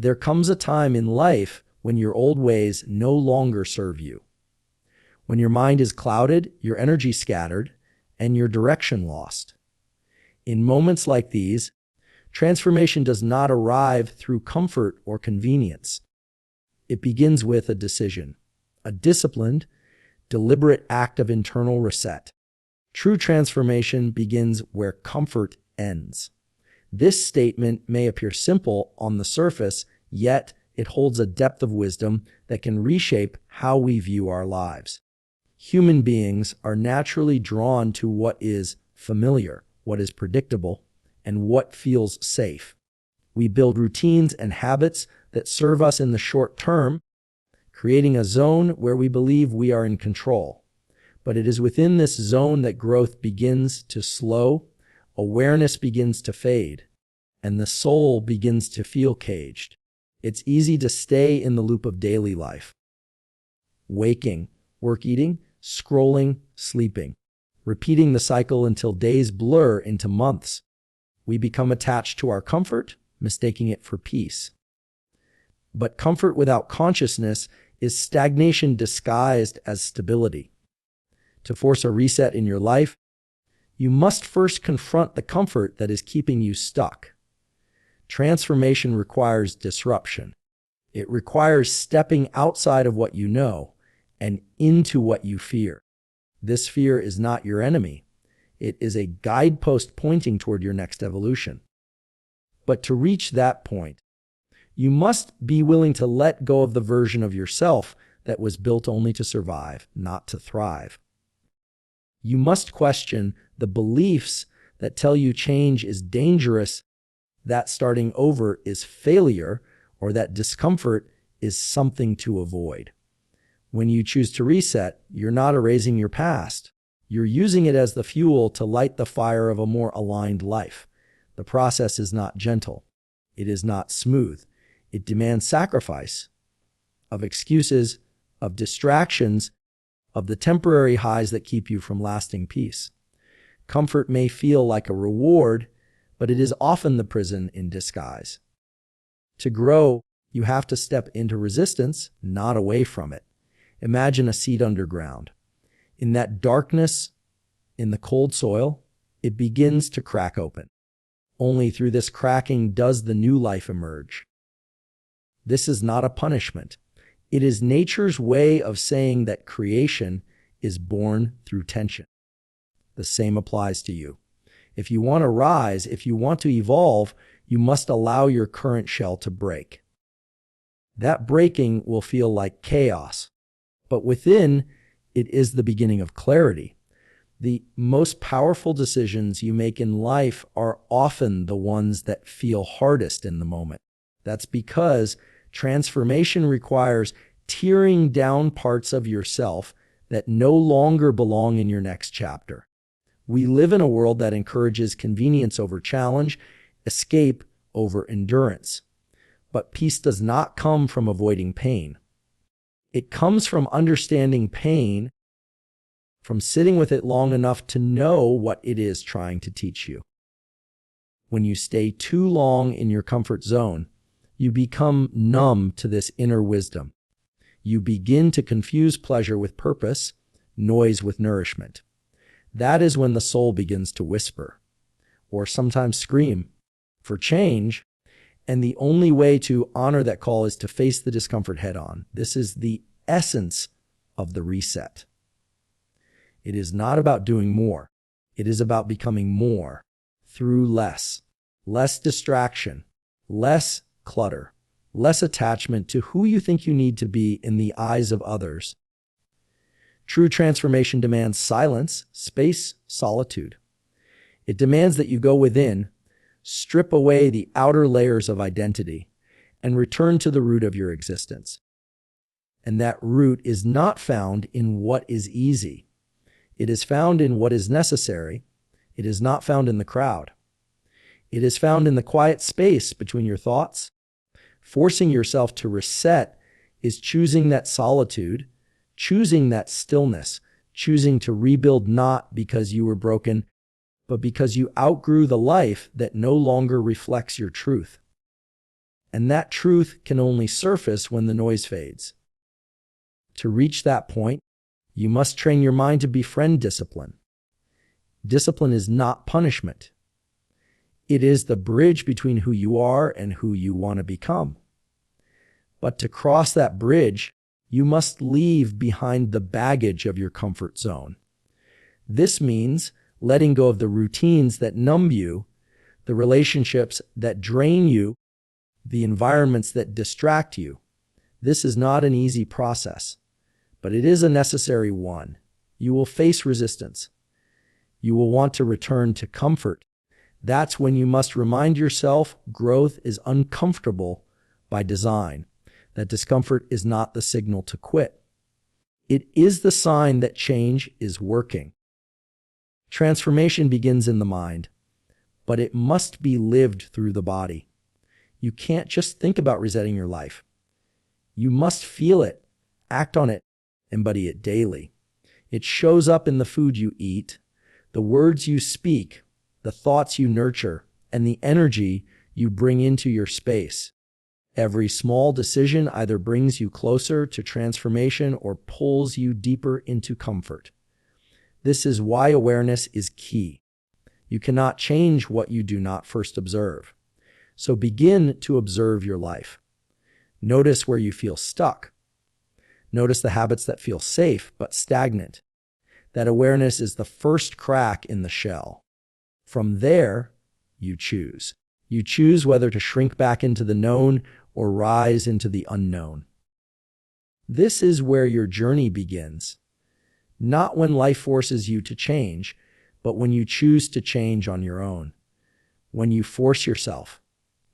There comes a time in life when your old ways no longer serve you. When your mind is clouded, your energy scattered, and your direction lost. In moments like these, transformation does not arrive through comfort or convenience. It begins with a decision, a disciplined, deliberate act of internal reset. True transformation begins where comfort ends. This statement may appear simple on the surface, yet it holds a depth of wisdom that can reshape how we view our lives. Human beings are naturally drawn to what is familiar, what is predictable, and what feels safe. We build routines and habits that serve us in the short term, creating a zone where we believe we are in control. But it is within this zone that growth begins to slow, awareness begins to fade, and the soul begins to feel caged. It's easy to stay in the loop of daily life. Waking, work eating, scrolling, sleeping, repeating the cycle until days blur into months. We become attached to our comfort, mistaking it for peace. But comfort without consciousness is stagnation disguised as stability. To force a reset in your life, you must first confront the comfort that is keeping you stuck. Transformation requires disruption. It requires stepping outside of what you know and into what you fear. This fear is not your enemy. It is a guidepost pointing toward your next evolution. But to reach that point, you must be willing to let go of the version of yourself that was built only to survive, not to thrive. You must question the beliefs that tell you change is dangerous, that starting over is failure, or that discomfort is something to avoid. When you choose to reset, you're not erasing your past. You're using it as the fuel to light the fire of a more aligned life. The process is not gentle. It is not smooth. It demands sacrifice of excuses, of distractions, of the temporary highs that keep you from lasting peace. Comfort may feel like a reward, but it is often the prison in disguise. To grow, you have to step into resistance, not away from it. Imagine a seed underground. In that darkness, in the cold soil, it begins to crack open. Only through this cracking does the new life emerge. This is not a punishment. It is nature's way of saying that creation is born through tension. The same applies to you. If you want to rise, if you want to evolve, you must allow your current shell to break. That breaking will feel like chaos, but within, it is the beginning of clarity. The most powerful decisions you make in life are often the ones that feel hardest in the moment. That's because transformation requires tearing down parts of yourself that no longer belong in your next chapter. We live in a world that encourages convenience over challenge, escape over endurance. But peace does not come from avoiding pain. It comes from understanding pain, from sitting with it long enough to know what it is trying to teach you. When you stay too long in your comfort zone, you become numb to this inner wisdom. You begin to confuse pleasure with purpose, noise with nourishment. That is when the soul begins to whisper, or sometimes scream, for change, and the only way to honor that call is to face the discomfort head on. This is the essence of the reset. It is not about doing more. It is about becoming more through less. Less distraction, less clutter, less attachment to who you think you need to be in the eyes of others. True transformation demands silence, space, solitude. It demands that you go within, strip away the outer layers of identity, and return to the root of your existence. And that root is not found in what is easy. It is found in what is necessary. It is not found in the crowd. It is found in the quiet space between your thoughts. Forcing yourself to reset is choosing that solitude, choosing that stillness, choosing to rebuild not because you were broken, but because you outgrew the life that no longer reflects your truth. And that truth can only surface when the noise fades. To reach that point, you must train your mind to befriend discipline. Discipline is not punishment. It is the bridge between who you are and who you want to become. But to cross that bridge, you must leave behind the baggage of your comfort zone. This means letting go of the routines that numb you, the relationships that drain you, the environments that distract you. This is not an easy process, but it is a necessary one. You will face resistance. You will want to return to comfort. That's when you must remind yourself growth is uncomfortable by design, that discomfort is not the signal to quit. It is the sign that change is working. Transformation begins in the mind, but it must be lived through the body. You can't just think about resetting your life. You must feel it, act on it, embody it daily. It shows up in the food you eat, the words you speak, the thoughts you nurture, and the energy you bring into your space. Every small decision either brings you closer to transformation or pulls you deeper into comfort. This is why awareness is key. You cannot change what you do not first observe. So begin to observe your life. Notice where you feel stuck. Notice the habits that feel safe but stagnant. That awareness is the first crack in the shell. From there, you choose. You choose whether to shrink back into the known or rise into the unknown. This is where your journey begins. Not when life forces you to change, but when you choose to change on your own. When you force yourself,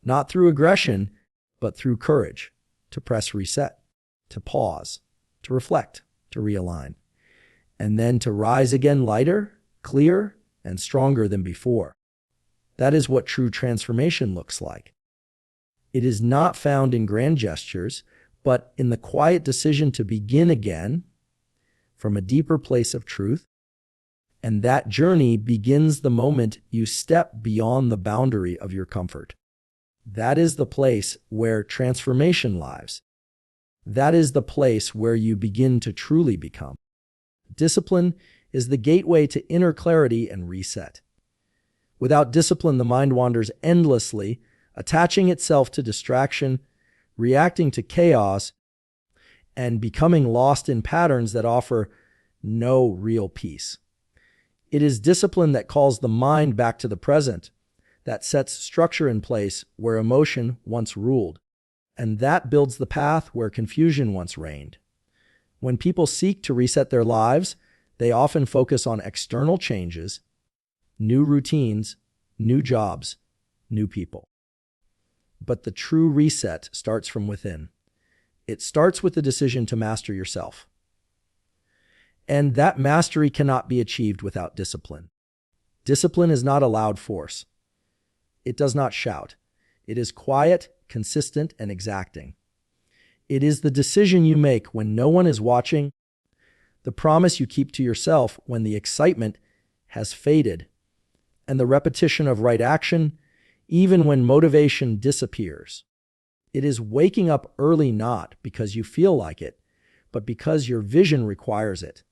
not through aggression, but through courage, to press reset, to pause, to reflect, to realign, and then to rise again lighter, clearer, and stronger than before. That is what true transformation looks like. It is not found in grand gestures, but in the quiet decision to begin again from a deeper place of truth. And that journey begins the moment you step beyond the boundary of your comfort. That is the place where transformation lies. That is the place where you begin to truly become. Discipline is the gateway to inner clarity and reset. Without discipline, the mind wanders endlessly, attaching itself to distraction, reacting to chaos, and becoming lost in patterns that offer no real peace. It is discipline that calls the mind back to the present, that sets structure in place where emotion once ruled, and that builds the path where confusion once reigned. When people seek to reset their lives, they often focus on external changes, new routines, new jobs, new people. But the true reset starts from within. It starts with the decision to master yourself. And that mastery cannot be achieved without discipline. Discipline is not a loud force. It does not shout. It is quiet, consistent, and exacting. It is the decision you make when no one is watching, the promise you keep to yourself when the excitement has faded, and the repetition of right action even when motivation disappears. It is waking up early not because you feel like it, but because your vision requires it.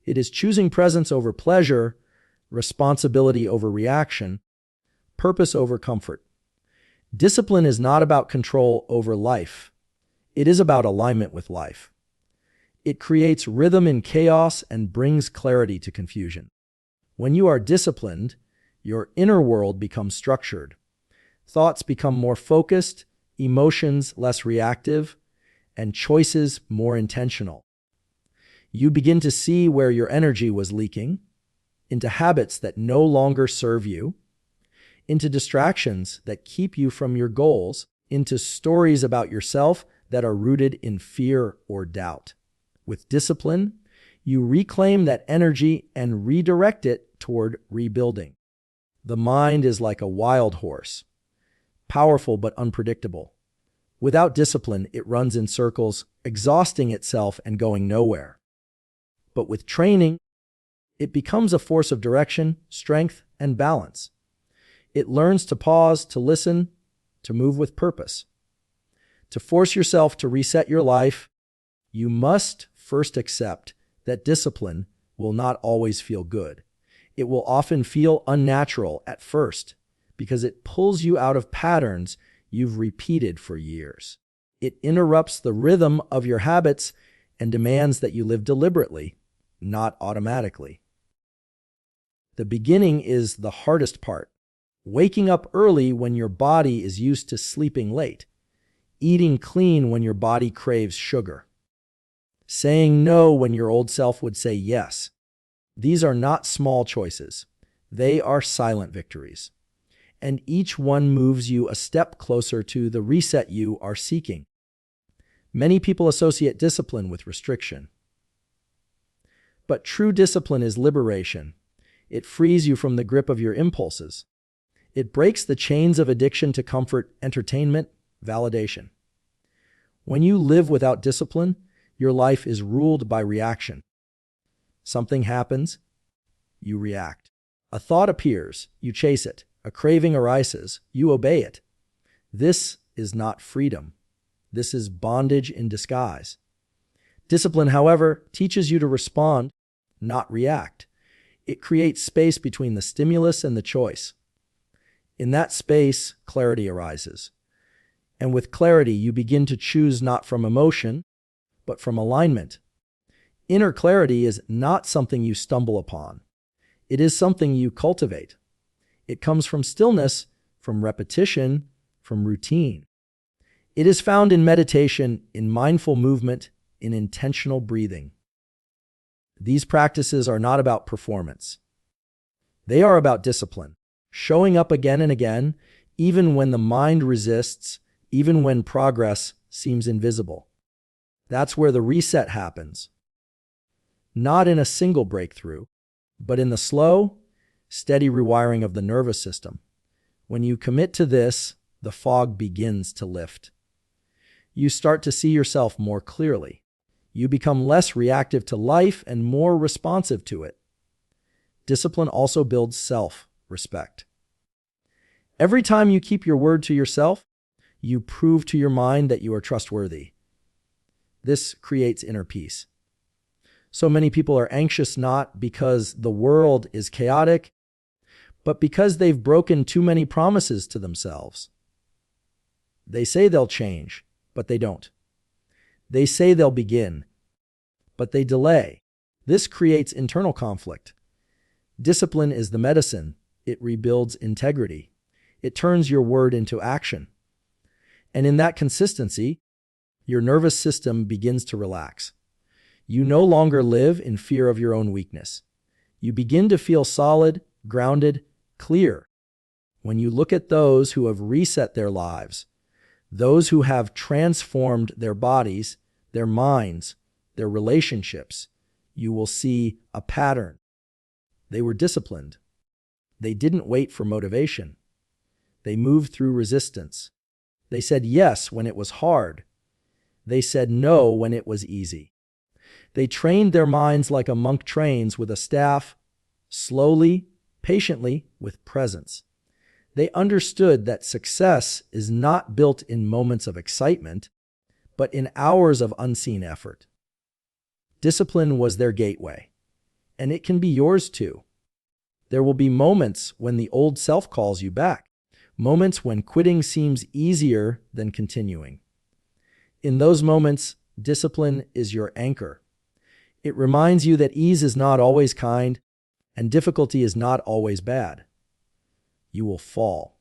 It is choosing presence over pleasure, responsibility over reaction, purpose over comfort. Discipline is not about control over life. It is about alignment with life. It creates rhythm in chaos and brings clarity to confusion. When you are disciplined, your inner world becomes structured. Thoughts become more focused, emotions less reactive, and choices more intentional. You begin to see where your energy was leaking, into habits that no longer serve you, into distractions that keep you from your goals, into stories about yourself that are rooted in fear or doubt. With discipline, you reclaim that energy and redirect it toward rebuilding. The mind is like a wild horse, powerful but unpredictable. Without discipline, it runs in circles, exhausting itself and going nowhere. But with training, it becomes a force of direction, strength, and balance. It learns to pause, to listen, to move with purpose. To force yourself to reset your life, you must first accept that discipline will not always feel good. It will often feel unnatural at first because it pulls you out of patterns you've repeated for years. It interrupts the rhythm of your habits and demands that you live deliberately, not automatically. The beginning is the hardest part. Waking up early when your body is used to sleeping late. Eating clean when your body craves sugar. Saying no when your old self would say yes. These are not small choices. They are silent victories. And each one moves you a step closer to the reset you are seeking. Many people associate discipline with restriction. But true discipline is liberation. It frees you from the grip of your impulses. It breaks the chains of addiction to comfort, entertainment, validation. When you live without discipline, your life is ruled by reaction. Something happens, you react. A thought appears, you chase it. A craving arises, you obey it. This is not freedom. This is bondage in disguise. Discipline, however, teaches you to respond, not react. It creates space between the stimulus and the choice. In that space, clarity arises. And with clarity, you begin to choose not from emotion, but from alignment. Inner clarity is not something you stumble upon. It is something you cultivate. It comes from stillness, from repetition, from routine. It is found in meditation, in mindful movement, in intentional breathing. These practices are not about performance. They are about discipline, showing up again and again, even when the mind resists, even when progress seems invisible. That's where the reset happens. Not in a single breakthrough, but in the slow, steady rewiring of the nervous system. When you commit to this, the fog begins to lift. You start to see yourself more clearly. You become less reactive to life and more responsive to it. Discipline also builds self-respect. Every time you keep your word to yourself, you prove to your mind that you are trustworthy. This creates inner peace. So many people are anxious not because the world is chaotic, but because they've broken too many promises to themselves. They say they'll change, but they don't. They say they'll begin, but they delay. This creates internal conflict. Discipline is the medicine. It rebuilds integrity. It turns your word into action. And in that consistency, your nervous system begins to relax. You no longer live in fear of your own weakness. You begin to feel solid, grounded, clear. When you look at those who have reset their lives, those who have transformed their bodies, their minds, their relationships, you will see a pattern. They were disciplined. They didn't wait for motivation. They moved through resistance. They said yes when it was hard. They said no when it was easy. They trained their minds like a monk trains with a staff, slowly, patiently, with presence. They understood that success is not built in moments of excitement, but in hours of unseen effort. Discipline was their gateway, and it can be yours too. There will be moments when the old self calls you back, moments when quitting seems easier than continuing. In those moments, discipline is your anchor. It reminds you that ease is not always kind, and difficulty is not always bad. You will fall.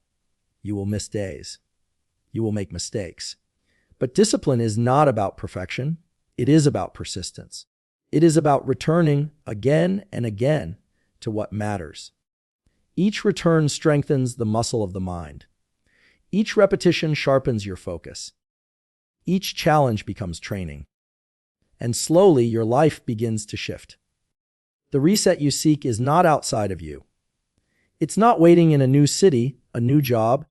You will miss days. You will make mistakes. But discipline is not about perfection. It is about persistence. It is about returning again and again to what matters. Each return strengthens the muscle of the mind. Each repetition sharpens your focus. Each challenge becomes training. And slowly your life begins to shift. The reset you seek is not outside of you. It's not waiting in a new city, a new job,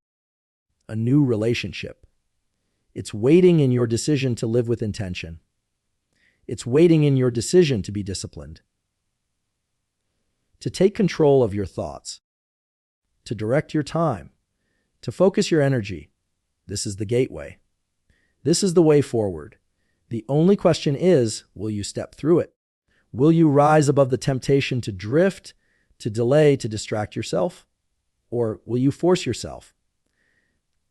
a new relationship. It's waiting in your decision to live with intention. It's waiting in your decision to be disciplined. To take control of your thoughts. To direct your time. To focus your energy. This is the gateway. This is the way forward. The only question is, will you step through it? Will you rise above the temptation to drift, to delay, to distract yourself? Or will you force yourself,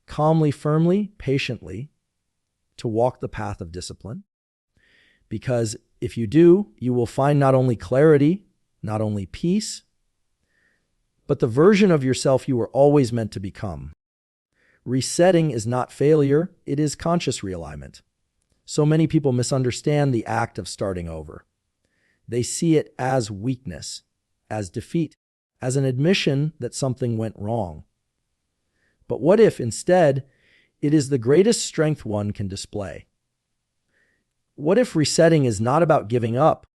calmly, firmly, patiently, to walk the path of discipline? Because if you do, you will find not only clarity, not only peace, but the version of yourself you were always meant to become. Resetting is not failure, it is conscious realignment. So many people misunderstand the act of starting over. They see it as weakness, as defeat, as an admission that something went wrong. But what if, instead, it is the greatest strength one can display? What if resetting is not about giving up,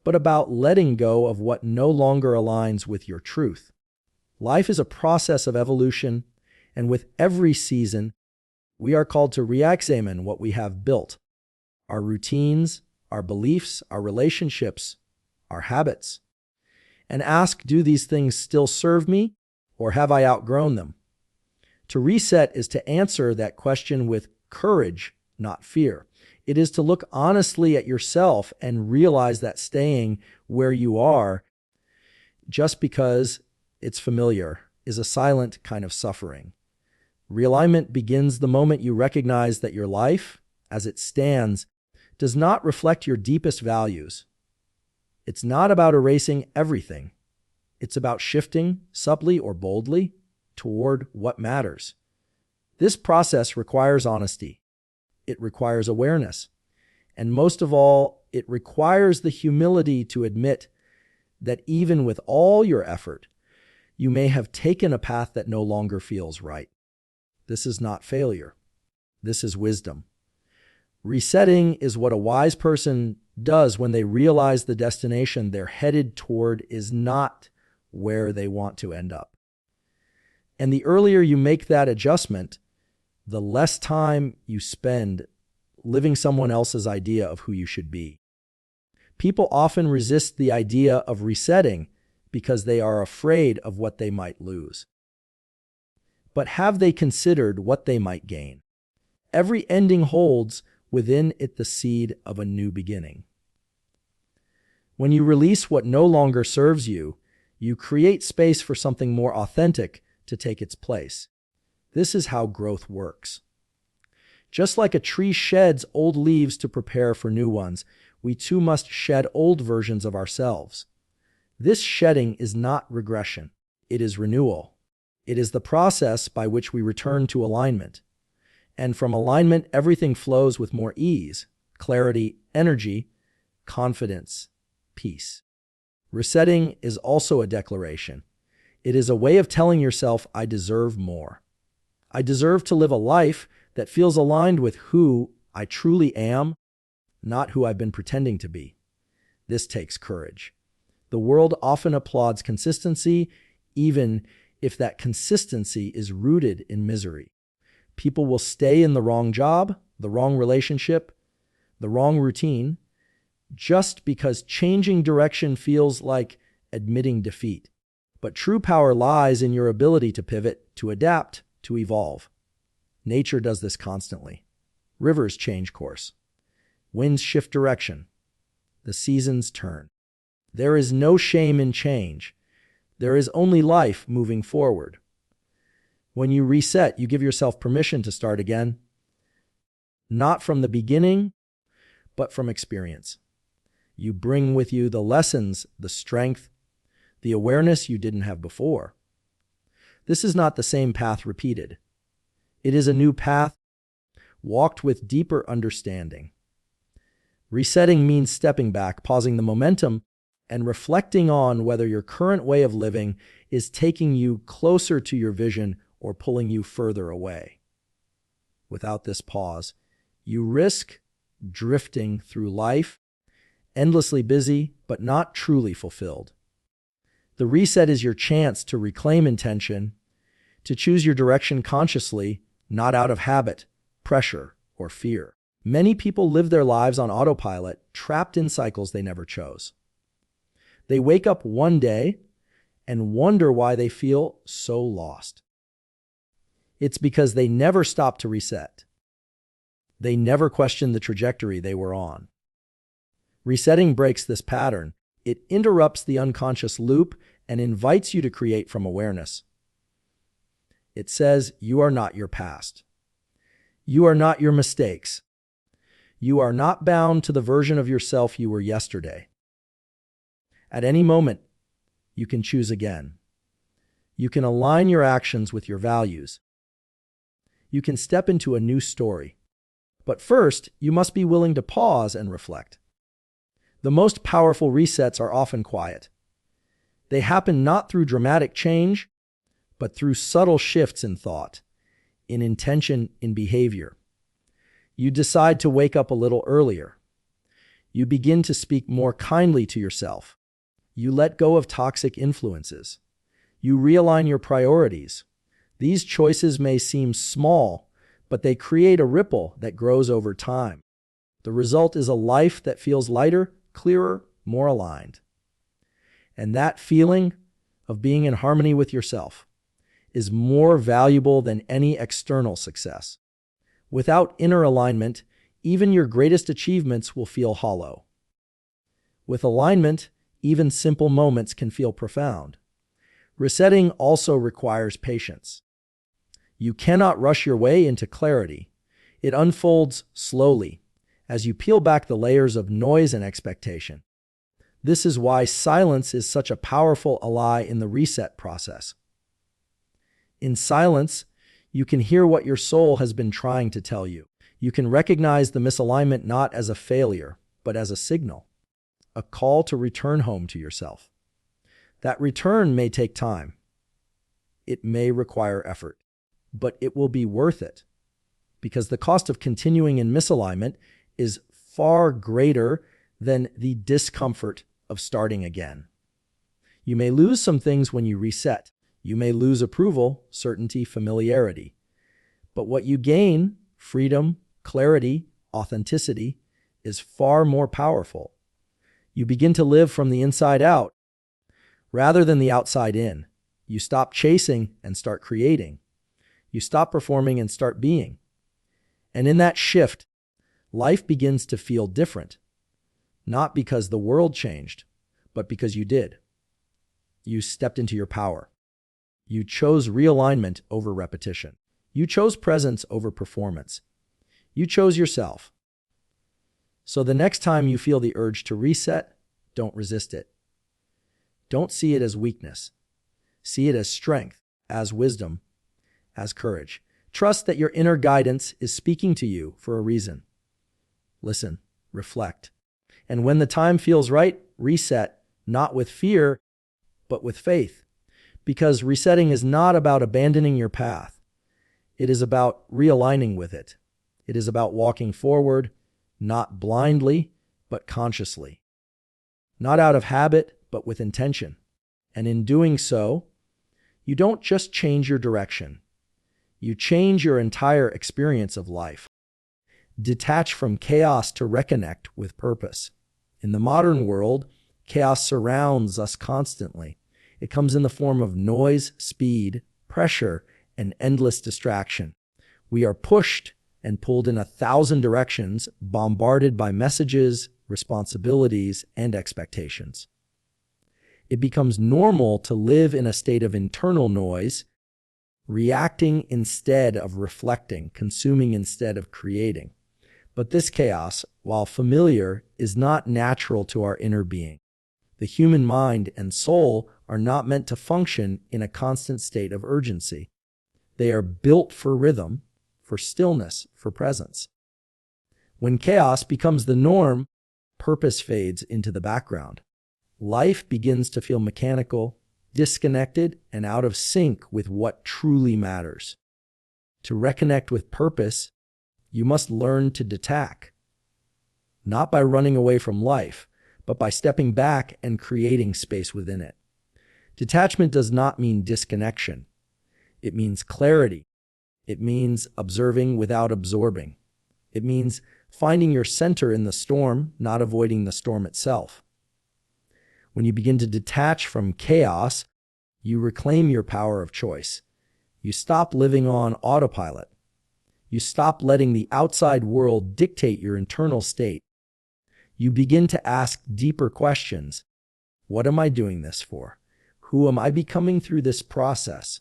but about letting go of what no longer aligns with your truth? Life is a process of evolution, and with every season, we are called to re-examine what we have built, our routines, our beliefs, our relationships, our habits, and ask, do these things still serve me, or have I outgrown them? To reset is to answer that question with courage, not fear. It is to look honestly at yourself and realize that staying where you are just because it's familiar is a silent kind of suffering. Realignment begins the moment you recognize that your life, as it stands, does not reflect your deepest values. It's not about erasing everything. It's about shifting, subtly or boldly, toward what matters. This process requires honesty. It requires awareness. And most of all, it requires the humility to admit that even with all your effort, you may have taken a path that no longer feels right. This is not failure. This is wisdom. Resetting is what a wise person does when they realize the destination they're headed toward is not where they want to end up. And the earlier you make that adjustment, the less time you spend living someone else's idea of who you should be. People often resist the idea of resetting because they are afraid of what they might lose. But have they considered what they might gain? Every ending holds within it the seed of a new beginning. When you release what no longer serves you, you create space for something more authentic to take its place. This is how growth works. Just like a tree sheds old leaves to prepare for new ones, we too must shed old versions of ourselves. This shedding is not regression. It is renewal. It is the process by which we return to alignment. And from alignment, everything flows with more ease, clarity, energy, confidence, peace. Resetting is also a declaration. It is a way of telling yourself, I deserve more. I deserve to live a life that feels aligned with who I truly am, not who I've been pretending to be. This takes courage. The world often applauds consistency, even if that consistency is rooted in misery. People will stay in the wrong job, the wrong relationship, the wrong routine, just because changing direction feels like admitting defeat. But true power lies in your ability to pivot, to adapt, to evolve. Nature does this constantly. Rivers change course. Winds shift direction. The seasons turn. There is no shame in change. There is only life moving forward. When you reset, you give yourself permission to start again, not from the beginning, but from experience. You bring with you the lessons, the strength, the awareness you didn't have before. This is not the same path repeated. It is a new path, walked with deeper understanding. Resetting means stepping back, pausing the momentum, and reflecting on whether your current way of living is taking you closer to your vision or pulling you further away. Without this pause, you risk drifting through life, endlessly busy, but not truly fulfilled. The reset is your chance to reclaim intention, to choose your direction consciously, not out of habit, pressure, or fear. Many people live their lives on autopilot, trapped in cycles they never chose. They wake up one day and wonder why they feel so lost. It's because they never stopped to reset. They never questioned the trajectory they were on. Resetting breaks this pattern. It interrupts the unconscious loop and invites you to create from awareness. It says you are not your past. You are not your mistakes. You are not bound to the version of yourself you were yesterday. At any moment, you can choose again. You can align your actions with your values. You can step into a new story. But first, you must be willing to pause and reflect. The most powerful resets are often quiet. They happen not through dramatic change, but through subtle shifts in thought, in intention, in behavior. You decide to wake up a little earlier. You begin to speak more kindly to yourself. You let go of toxic influences. You realign your priorities. These choices may seem small, but they create a ripple that grows over time. The result is a life that feels lighter, clearer, more aligned. And that feeling of being in harmony with yourself is more valuable than any external success. Without inner alignment, even your greatest achievements will feel hollow. With alignment, even simple moments can feel profound. Resetting also requires patience. You cannot rush your way into clarity. It unfolds slowly as you peel back the layers of noise and expectation. This is why silence is such a powerful ally in the reset process. In silence, you can hear what your soul has been trying to tell you. You can recognize the misalignment not as a failure, but as a signal, a call to return home to yourself. That return may take time. It may require effort, but it will be worth it because the cost of continuing in misalignment is far greater than the discomfort of starting again. You may lose some things when you reset. You may lose approval, certainty, familiarity. But what you gain, freedom, clarity, authenticity, is far more powerful. You begin to live from the inside out rather than the outside in. You stop chasing and start creating. You stop performing and start being. And in that shift, life begins to feel different. Not because the world changed, but because you did. You stepped into your power. You chose realignment over repetition. You chose presence over performance. You chose yourself. So the next time you feel the urge to reset, don't resist it. Don't see it as weakness. See it as strength, as wisdom, as courage. Trust that your inner guidance is speaking to you for a reason. Listen, reflect. And when the time feels right, reset, not with fear, but with faith. Because resetting is not about abandoning your path. It is about realigning with it. It is about walking forward, not blindly, but consciously. Not out of habit, but with intention. And in doing so, you don't just change your direction. You change your entire experience of life. Detach from chaos to reconnect with purpose. In the modern world, chaos surrounds us constantly. It comes in the form of noise, speed, pressure, and endless distraction. We are pushed and pulled in 1,000 directions, bombarded by messages, responsibilities, and expectations. It becomes normal to live in a state of internal noise, reacting instead of reflecting, consuming instead of creating. But this chaos, while familiar, is not natural to our inner being. The human mind and soul are not meant to function in a constant state of urgency. They are built for rhythm, for stillness, for presence. When chaos becomes the norm, purpose fades into the background. Life begins to feel mechanical, disconnected, and out of sync with what truly matters. To reconnect with purpose, you must learn to detach. Not by running away from life, but by stepping back and creating space within it. Detachment does not mean disconnection. It means clarity. It means observing without absorbing. It means finding your center in the storm, not avoiding the storm itself. When you begin to detach from chaos, you reclaim your power of choice. You stop living on autopilot. You stop letting the outside world dictate your internal state. You begin to ask deeper questions. What am I doing this for? Who am I becoming through this process?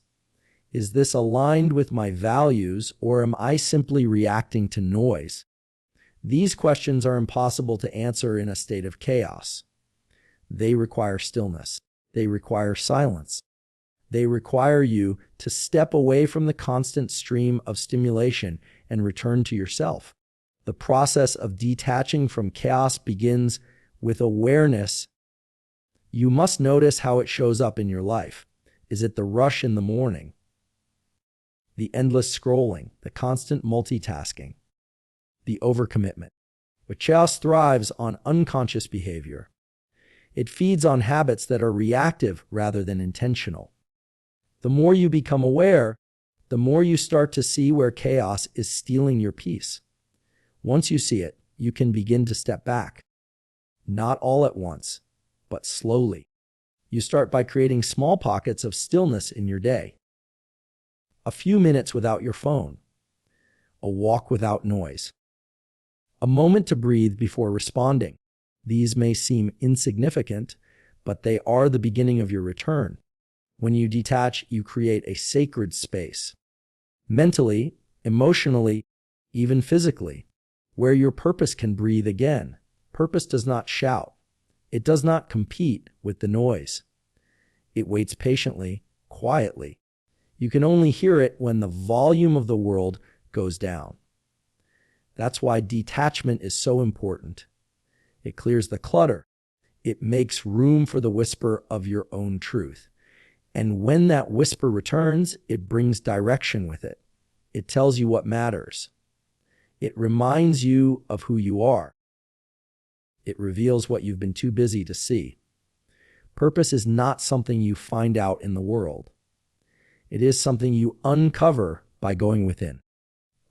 Is this aligned with my values, or am I simply reacting to noise? These questions are impossible to answer in a state of chaos. They require stillness. They require silence. They require you to step away from the constant stream of stimulation and return to yourself. The process of detaching from chaos begins with awareness. You must notice how it shows up in your life. Is it the rush in the morning? The endless scrolling, the constant multitasking, the overcommitment? But chaos thrives on unconscious behavior. It feeds on habits that are reactive rather than intentional. The more you become aware, the more you start to see where chaos is stealing your peace. Once you see it, you can begin to step back. Not all at once, but slowly. You start by creating small pockets of stillness in your day. A few minutes without your phone. A walk without noise. A moment to breathe before responding. These may seem insignificant, but they are the beginning of your return. When you detach, you create a sacred space. Mentally, emotionally, even physically, where your purpose can breathe again. Purpose does not shout. It does not compete with the noise. It waits patiently, quietly. You can only hear it when the volume of the world goes down. That's why detachment is so important. It clears the clutter. It makes room for the whisper of your own truth. And when that whisper returns, it brings direction with it. It tells you what matters. It reminds you of who you are. It reveals what you've been too busy to see. Purpose is not something you find out in the world. It is something you uncover by going within.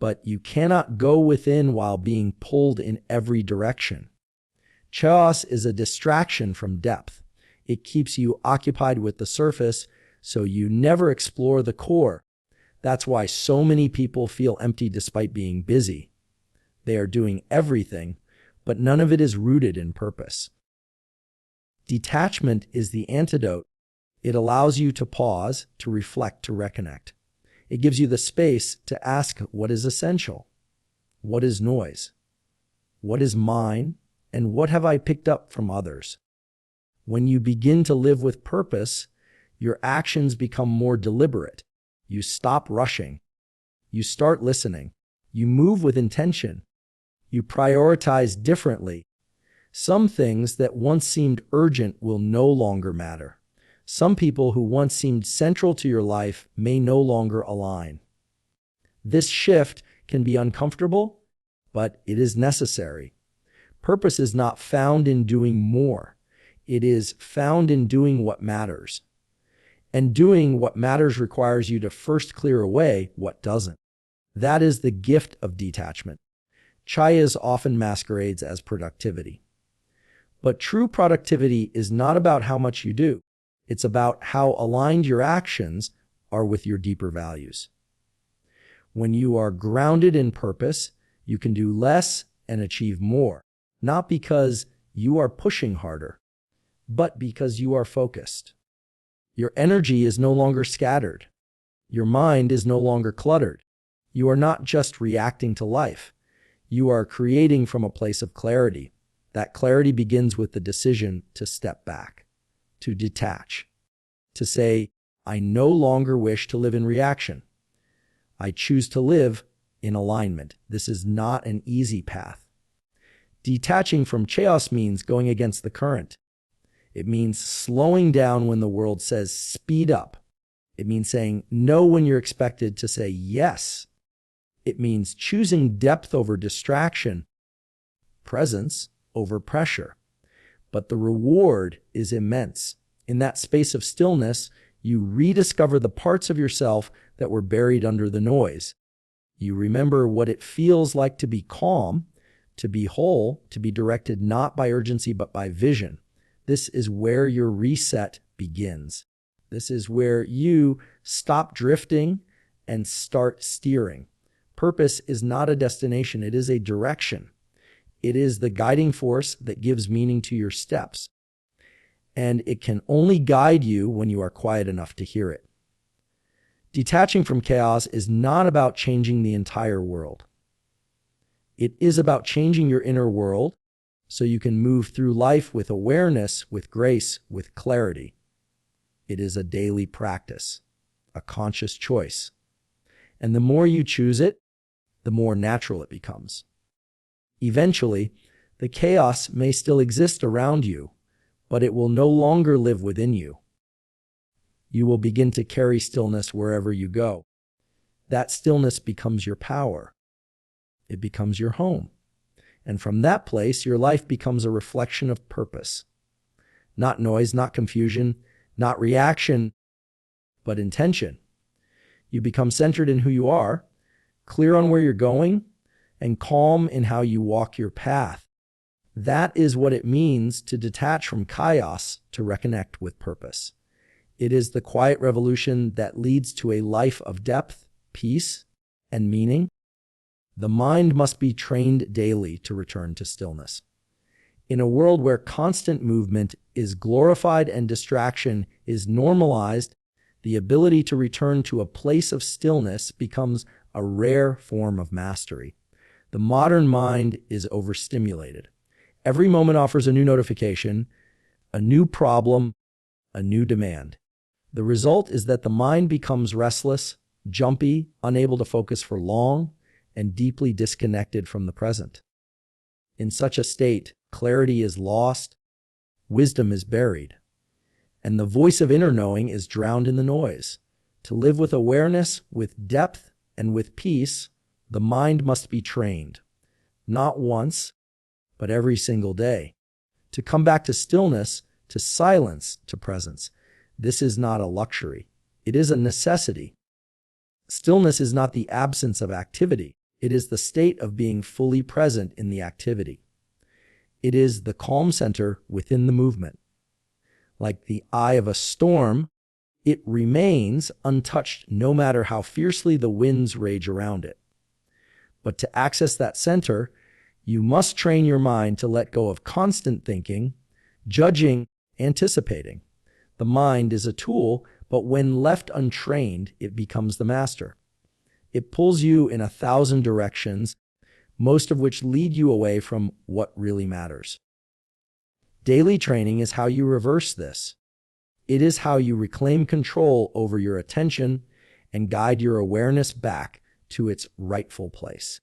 But you cannot go within while being pulled in every direction. Chaos is a distraction from depth. It keeps you occupied with the surface, so you never explore the core. That's why so many people feel empty despite being busy. They are doing everything, but none of it is rooted in purpose. Detachment is the antidote. It allows you to pause, to reflect, to reconnect. It gives you the space to ask what is essential, what is noise, what is mine, and what have I picked up from others. When you begin to live with purpose, your actions become more deliberate. You stop rushing. You start listening. You move with intention. You prioritize differently. Some things that once seemed urgent will no longer matter. Some people who once seemed central to your life may no longer align. This shift can be uncomfortable, but it is necessary. Purpose is not found in doing more. It is found in doing what matters. And doing what matters requires you to first clear away what doesn't. That is the gift of detachment. Chaya often masquerades as productivity. But true productivity is not about how much you do. It's about how aligned your actions are with your deeper values. When you are grounded in purpose, you can do less and achieve more, not because you are pushing harder, but because you are focused. Your energy is no longer scattered. Your mind is no longer cluttered. You are not just reacting to life. You are creating from a place of clarity. That clarity begins with the decision to step back, to detach, to say, I no longer wish to live in reaction. I choose to live in alignment. This is not an easy path. Detaching from chaos means going against the current. It means slowing down when the world says speed up. It means saying no when you're expected to say yes. It means choosing depth over distraction, presence over pressure. But the reward is immense. In that space of stillness, you rediscover the parts of yourself that were buried under the noise. You remember what it feels like to be calm, to be whole, to be directed not by urgency but by vision. This is where your reset begins. This is where you stop drifting and start steering. Purpose is not a destination, it is a direction. It is the guiding force that gives meaning to your steps. And it can only guide you when you are quiet enough to hear it. Detaching from chaos is not about changing the entire world. It is about changing your inner world so you can move through life with awareness, with grace, with clarity. It is a daily practice, a conscious choice. And the more you choose it, the more natural it becomes. Eventually, the chaos may still exist around you, but it will no longer live within you. You will begin to carry stillness wherever you go. That stillness becomes your power. It becomes your home. And from that place, your life becomes a reflection of purpose. Not noise, not confusion, not reaction, but intention. You become centered in who you are, clear on where you're going, and calm in how you walk your path. That is what it means to detach from chaos to reconnect with purpose. It is the quiet revolution that leads to a life of depth, peace, and meaning. The mind must be trained daily to return to stillness. In a world where constant movement is glorified and distraction is normalized, the ability to return to a place of stillness becomes a rare form of mastery. The modern mind is overstimulated. Every moment offers a new notification, a new problem, a new demand. The result is that the mind becomes restless, jumpy, unable to focus for long, and deeply disconnected from the present. In such a state, clarity is lost, wisdom is buried, and the voice of inner knowing is drowned in the noise. To live with awareness, with depth, and with peace, the mind must be trained, not once, but every single day. To come back to stillness, to silence, to presence. This is not a luxury. It is a necessity. Stillness is not the absence of activity. It is the state of being fully present in the activity. It is the calm center within the movement. Like the eye of a storm, it remains untouched no matter how fiercely the winds rage around it. But to access that center, you must train your mind to let go of constant thinking, judging, anticipating. The mind is a tool, but when left untrained, it becomes the master. It pulls you in 1,000 directions, most of which lead you away from what really matters. Daily training is how you reverse this. It is how you reclaim control over your attention and guide your awareness back to its rightful place.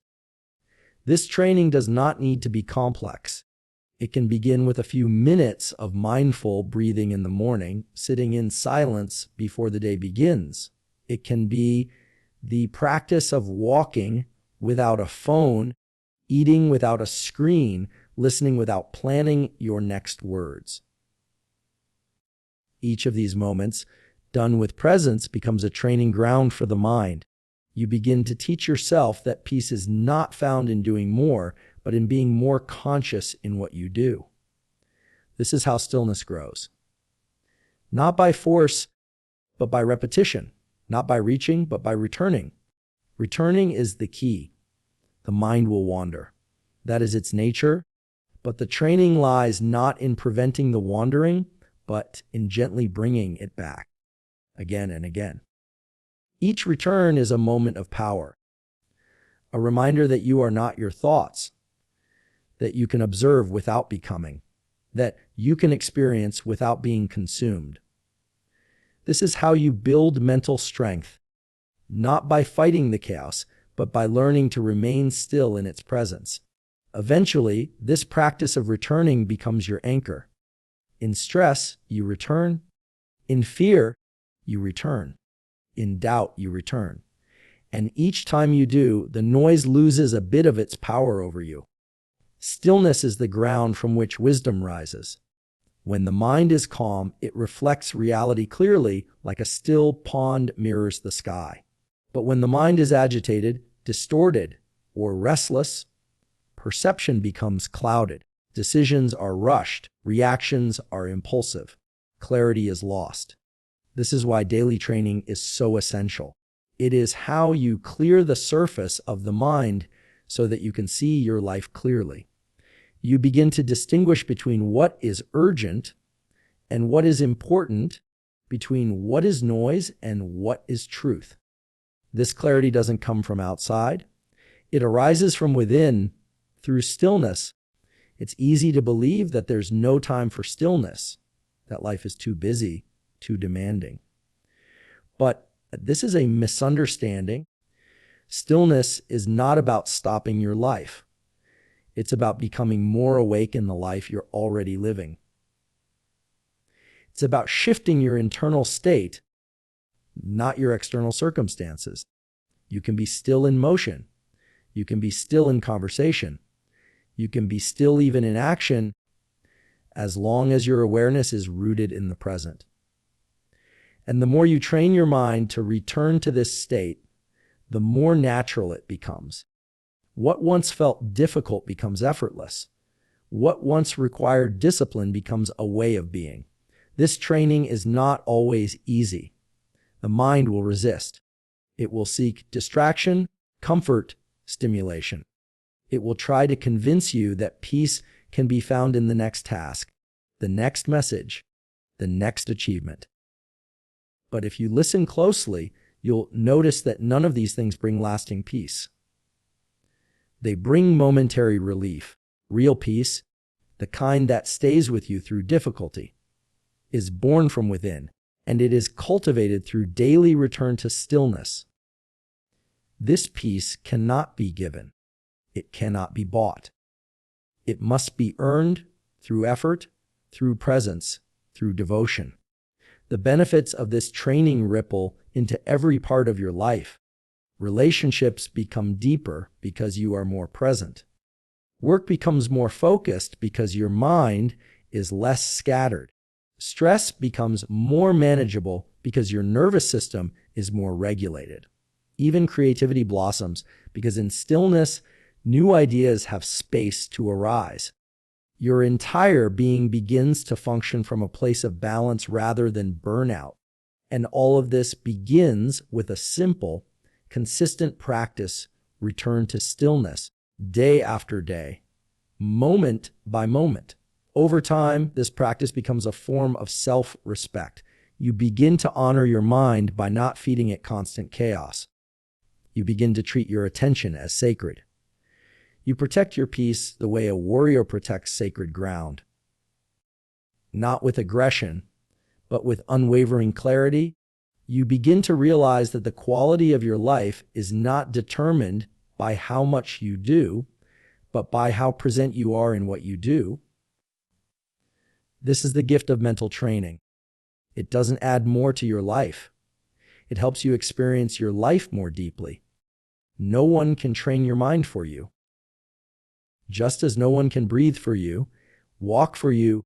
This training does not need to be complex. It can begin with a few minutes of mindful breathing in the morning, sitting in silence before the day begins. It can be the practice of walking without a phone, eating without a screen, listening without planning your next words. Each of these moments, done with presence, becomes a training ground for the mind. You begin to teach yourself that peace is not found in doing more, but in being more conscious in what you do. This is how stillness grows. Not by force, but by repetition. Not by reaching, but by returning. Returning is the key. The mind will wander. That is its nature, but the training lies not in preventing the wandering, but in gently bringing it back again and again. Each return is a moment of power, a reminder that you are not your thoughts, that you can observe without becoming, that you can experience without being consumed. This is how you build mental strength, not by fighting the chaos, but by learning to remain still in its presence. Eventually, this practice of returning becomes your anchor. In stress, you return. In fear, you return. In doubt, you return. And each time you do, the noise loses a bit of its power over you. Stillness is the ground from which wisdom rises. When the mind is calm, it reflects reality clearly, like a still pond mirrors the sky. But when the mind is agitated, distorted, or restless, perception becomes clouded. Decisions are rushed. Reactions are impulsive. Clarity is lost. This is why daily training is so essential. It is how you clear the surface of the mind so that you can see your life clearly. You begin to distinguish between what is urgent and what is important, between what is noise and what is truth. This clarity doesn't come from outside. It arises from within through stillness. It's easy to believe that there's no time for stillness, that life is too busy, too demanding. But this is a misunderstanding. Stillness is not about stopping your life. It's about becoming more awake in the life you're already living. It's about shifting your internal state, not your external circumstances. You can be still in motion. You can be still in conversation. You can be still even in action, as long as your awareness is rooted in the present. And the more you train your mind to return to this state, the more natural it becomes. What once felt difficult becomes effortless. What once required discipline becomes a way of being. This training is not always easy. The mind will resist. It will seek distraction, comfort, stimulation. It will try to convince you that peace can be found in the next task, the next message, the next achievement. But if you listen closely, you'll notice that none of these things bring lasting peace. They bring momentary relief. Real peace, the kind that stays with you through difficulty, is born from within, and it is cultivated through daily return to stillness. This peace cannot be given. It cannot be bought. It must be earned through effort, through presence, through devotion. The benefits of this training ripple into every part of your life. Relationships become deeper because you are more present. Work becomes more focused because your mind is less scattered. Stress becomes more manageable because your nervous system is more regulated. Even creativity blossoms because in stillness, new ideas have space to arise. Your entire being begins to function from a place of balance rather than burnout. And all of this begins with a simple, consistent practice, return to stillness, day after day, moment by moment. Over time, this practice becomes a form of self-respect. You begin to honor your mind by not feeding it constant chaos. You begin to treat your attention as sacred. You protect your peace the way a warrior protects sacred ground. Not with aggression, but with unwavering clarity. You begin to realize that the quality of your life is not determined by how much you do, but by how present you are in what you do. This is the gift of mental training. It doesn't add more to your life. It helps you experience your life more deeply. No one can train your mind for you. Just as no one can breathe for you, walk for you,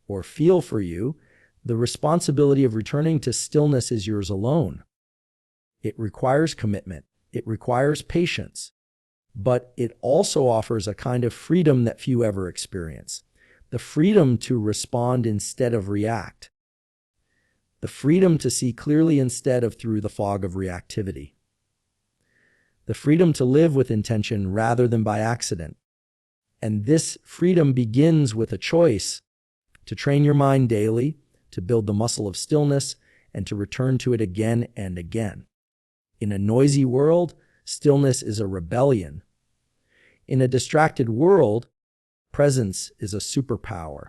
or feel for you, the responsibility of returning to stillness is yours alone. It requires commitment. It requires patience. But it also offers a kind of freedom that few ever experience. The freedom to respond instead of react. The freedom to see clearly instead of through the fog of reactivity. The freedom to live with intention rather than by accident. And this freedom begins with a choice to train your mind daily, to build the muscle of stillness, and to return to it again and again. In a noisy world, stillness is a rebellion. In a distracted world, presence is a superpower.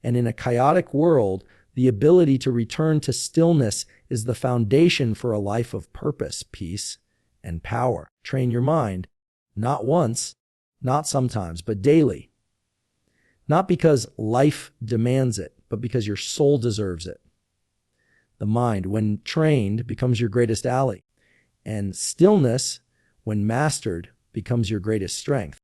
And in a chaotic world, the ability to return to stillness is the foundation for a life of purpose, peace, and power. Train your mind, not once, not sometimes, but daily. Not because life demands it, but because your soul deserves it. The mind, when trained, becomes your greatest ally. And stillness, when mastered, becomes your greatest strength.